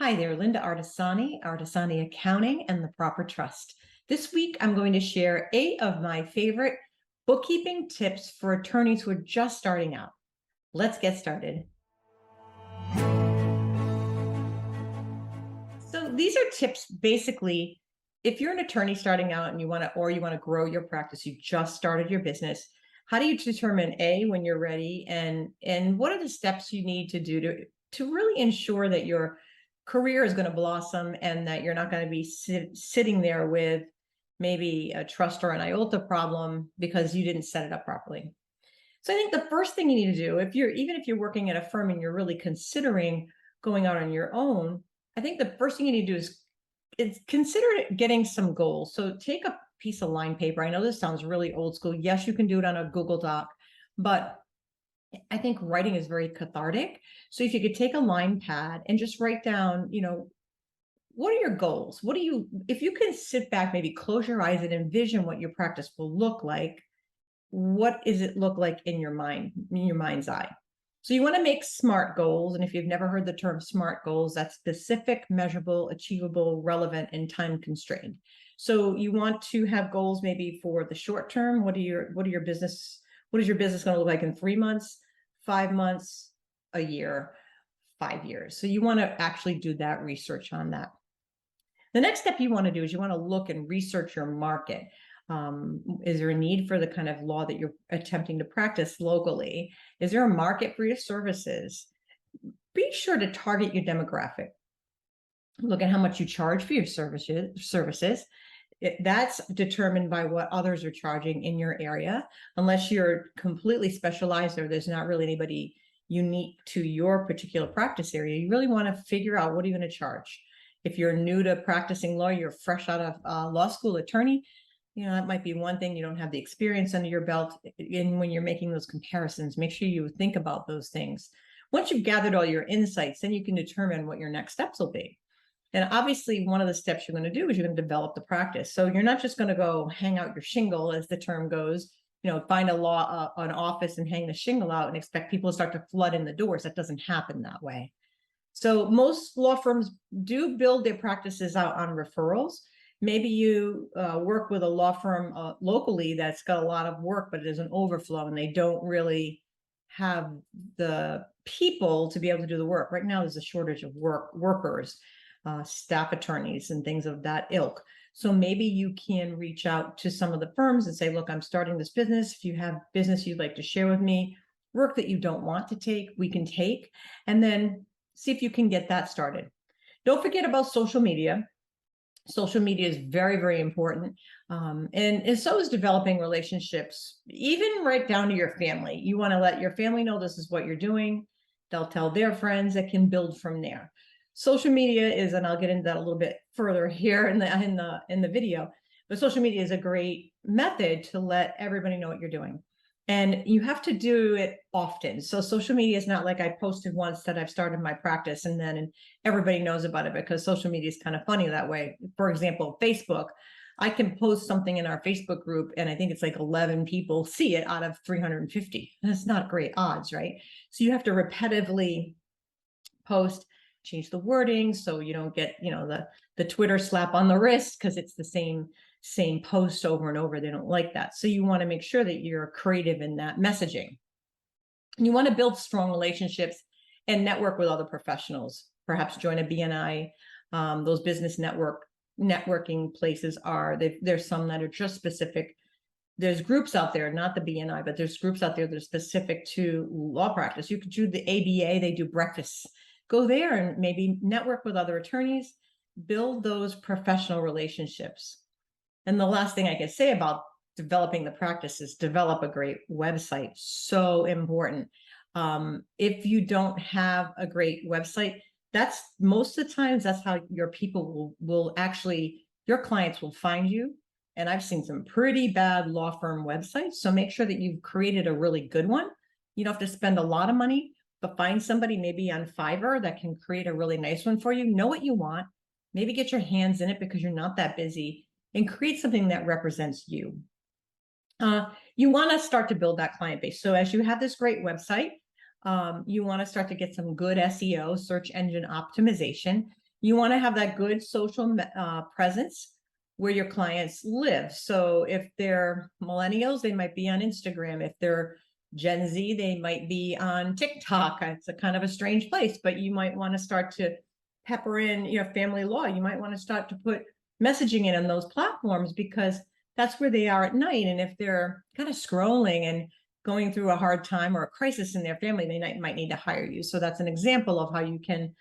Hi there, Linda Artesani Accounting and the Proper Trust. This week, I'm going to share 8 of my favorite bookkeeping tips for attorneys who are just starting out. Let's get started. So these are tips basically, if you're an attorney starting out and you want to grow your practice, you just started your business. How do you determine when you're ready, and what are the steps you need to do to really ensure that your career is going to blossom and that you're not going to be sitting there with maybe a trust or an IOLTA problem because you didn't set it up properly. So I think the first thing you need to do, even if you're working at a firm and you're really considering going out on your own, I think the first thing you need to do is consider getting some goals. So take a piece of line paper. I know this sounds really old school. Yes, you can do it on a Google Doc, but I think writing is very cathartic. So if you could take a line pad and just write down, what are your goals? If you can sit back, maybe close your eyes and envision what your practice will look like, what does it look like in your mind's eye? So you want to make SMART goals. And if you've never heard the term SMART goals, that's specific, measurable, achievable, relevant, and time constrained. So you want to have goals maybe for the short term. What is your business going to look like in 3 months, 5 months, a year, 5 years? So you want to actually do that research on that. The next step you want to do is you want to look and research your market. Is there a need for the kind of law that you're attempting to practice locally? Is there a market for your services? Be sure to target your demographic. Look at how much you charge for your services. That's determined by what others are charging in your area. Unless you're completely specialized or there's not really anybody unique to your particular practice area, you really want to figure out what are you going to charge. If you're new to practicing law, you're fresh out of law school attorney, that might be one thing. You don't have the experience under your belt. And when you're making those comparisons, make sure you think about those things. Once you've gathered all your insights, then you can determine what your next steps will be. And obviously, one of the steps you're going to do is you're going to develop the practice. So you're not just going to go hang out your shingle, as the term goes, find an office and hang the shingle out and expect people to start to flood in the doors. That doesn't happen that way. So most law firms do build their practices out on referrals. Maybe you work with a law firm locally that's got a lot of work, but there's an overflow and they don't really have the people to be able to do the work. Right now, there's a shortage of workers, staff attorneys, and things of that ilk. So maybe you can reach out to some of the firms and say, look, I'm starting this business. If you have business you'd like to share with me, work that you don't want to take, we can take, and then see if you can get that started. Don't forget about social media. Social media is very, very important. And so is developing relationships, even right down to your family. You want to let your family know this is what you're doing. They'll tell their friends that can build from there. Social media is, and I'll get into that a little bit further here in the video, but social media is a great method to let everybody know what you're doing. And you have to do it often. So social media is not like I posted once that I've started my practice and everybody knows about it, because social media is kind of funny that way. For example, Facebook, I can post something in our Facebook group and I think it's like 11 people see it out of 350. That's not great odds, right? So you have to repetitively post, change the wording so you don't get, the Twitter slap on the wrist because it's the same post over and over. They don't like that. So you want to make sure that you're creative in that messaging. And you want to build strong relationships and network with other professionals. Perhaps join a BNI. Those business networking places there's some that are just specific. There's groups out there, not the BNI, but there's groups out there that are specific to law practice. You could do the ABA, they do breakfasts. Go there and maybe network with other attorneys, build those professional relationships. And the last thing I can say about developing the practice is develop a great website. So important. If you don't have a great website, that's most of the times, that's how your people will actually, your clients will find you. And I've seen some pretty bad law firm websites. So make sure that you've created a really good one. You don't have to spend a lot of money, but find somebody maybe on Fiverr that can create a really nice one for you. Know what you want. Maybe get your hands in it because you're not that busy, and create something that represents you. You want to start to build that client base. So as you have this great website, you want to start to get some good SEO, search engine optimization. You want to have that good social presence where your clients live. So if they're millennials, they might be on Instagram. If they're Gen Z, they might be on TikTok. It's a kind of a strange place, but you might want to start to pepper in, family law. You might want to start to put messaging in on those platforms, because that's where they are at night. And if they're kind of scrolling and going through a hard time or a crisis in their family, they might need to hire you. So that's an example of how you can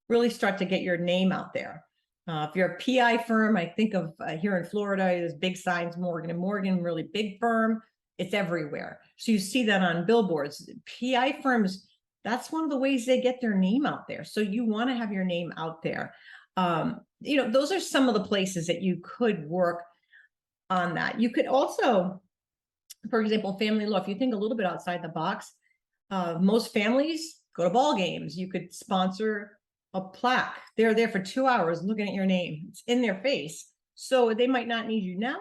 really start to get your name out there. If you're a PI firm, I think of here in Florida, there's big signs, Morgan and Morgan, really big firm. It's everywhere. So you see that on billboards. PI firms, that's one of the ways they get their name out there. So you want to have your name out there. Those are some of the places that you could work on that. You could also, for example, family law, if you think a little bit outside the box, most families go to ball games. You could sponsor a plaque. They're there for 2 hours looking at your name. It's in their face. So they might not need you now,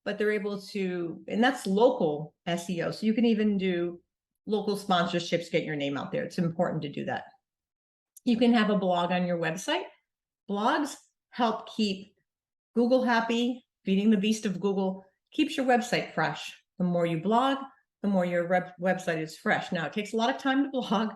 but they're able to, and that's local SEO. So you can even do local sponsorships, get your name out there. It's important to do that. You can have a blog on your website. Blogs help keep Google happy. Feeding the beast of Google keeps your website fresh. The more you blog, the more your website is fresh. Now, it takes a lot of time to blog.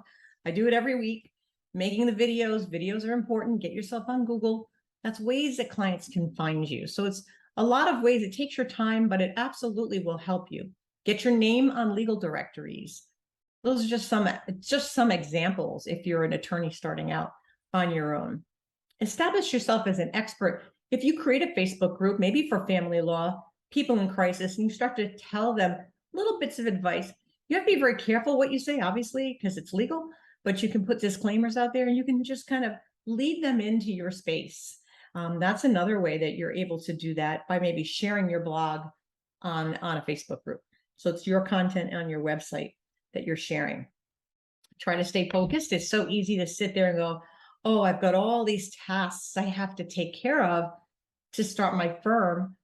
I do it every week. Making the videos are important. Get yourself on Google. That's ways that clients can find you. So it's a lot of ways. It takes your time, but it absolutely will help you. Get your name on legal directories. Those are just some examples if you're an attorney starting out on your own. Establish yourself as an expert. If you create a Facebook group, maybe for family law, people in crisis, and you start to tell them little bits of advice, you have to be very careful what you say, obviously, because it's legal, but you can put disclaimers out there and you can just kind of lead them into your space. That's another way that you're able to do that, by maybe sharing your blog on a Facebook group. So it's your content on your website that you're sharing. Try to stay focused. It's so easy to sit there and go, oh, I've got all these tasks I have to take care of to start my firm.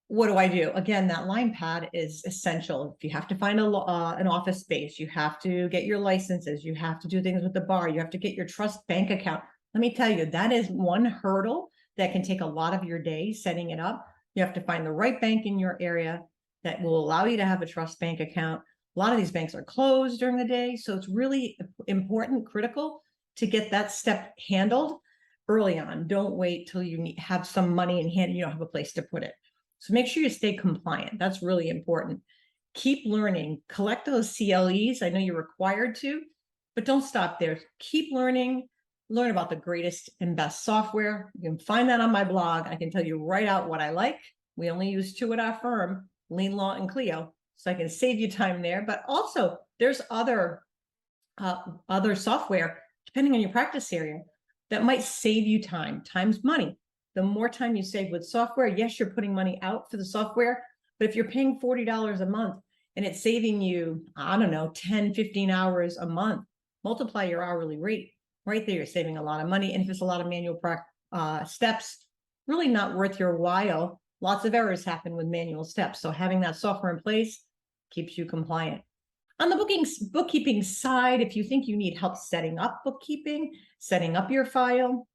What do I do? Again, that line pad is essential. If you have to find an office space, you have to get your licenses, you have to do things with the bar, you have to get your trust bank account. Let me tell you, that is one hurdle that can take a lot of your day setting it up. You have to find the right bank in your area that will allow you to have a trust bank account. A lot of these banks are closed during the day, so it's really important, critical to get that step handled early on. Don't wait till you have some money in hand and you don't have a place to put it. So make sure you stay compliant. That's really important. Keep learning. Collect those CLEs. I know you're required to, but don't stop there. Keep learning. Learn about the greatest and best software. You can find that on my blog. I can tell you right out what I like. We only use 2 at our firm, Lean Law and Clio. So I can save you time there. But also, there's other software, depending on your practice area, that might save you time. Time's money. The more time you save with software, yes, you're putting money out for the software, but if you're paying $40 a month and it's saving you, I don't know, 10, 15 hours a month, multiply your hourly rate. Right there, you're saving a lot of money. And if it's a lot of manual steps, really not worth your while. Lots of errors happen with manual steps. So having that software in place keeps you compliant. On the bookkeeping side, if you think you need help setting up bookkeeping, setting up your file,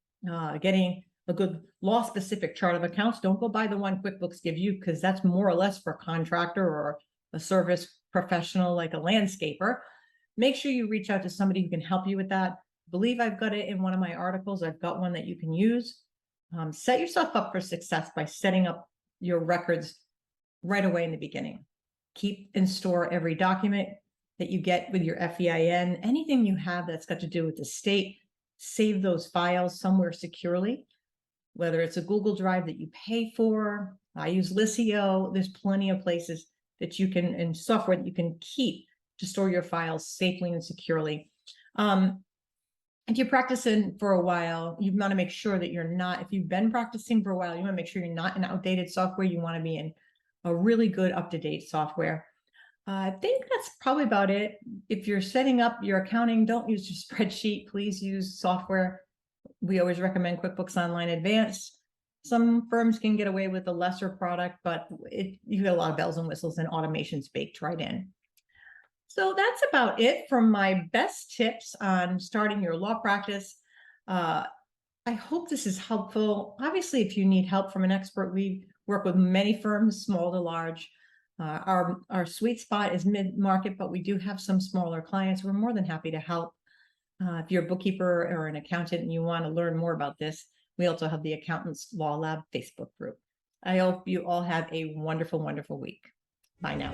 getting a good law-specific chart of accounts, don't go by the one QuickBooks give you, because that's more or less for a contractor or a service professional like a landscaper. Make sure you reach out to somebody who can help you with that. I believe I've got it in one of my articles. I've got one that you can use. Set yourself up for success by setting up your records right away in the beginning. Keep and store every document that you get with your FEIN. Anything you have that's got to do with the state, save those files somewhere securely, whether it's a Google Drive that you pay for. I use Lisio. There's plenty of places that you can, and software that you can keep to store your files safely and securely. If you're practicing for a while, you want to make sure that you're not, if you've been practicing for a while, you want to make sure you're not in outdated software. You want to be in a really good up-to-date software. I think that's probably about it. If you're setting up your accounting, don't use your spreadsheet. Please use software. We always recommend QuickBooks Online Advanced. Some firms can get away with a lesser product, but you get a lot of bells and whistles and automations baked right in. So that's about it from my best tips on starting your law practice. I hope this is helpful. Obviously, if you need help from an expert, we work with many firms, small to large. Our sweet spot is mid-market, but we do have some smaller clients. We're more than happy to help. If you're a bookkeeper or an accountant and you want to learn more about this, we also have the Accountants Law Lab Facebook group. I hope you all have a wonderful, wonderful week. Bye now.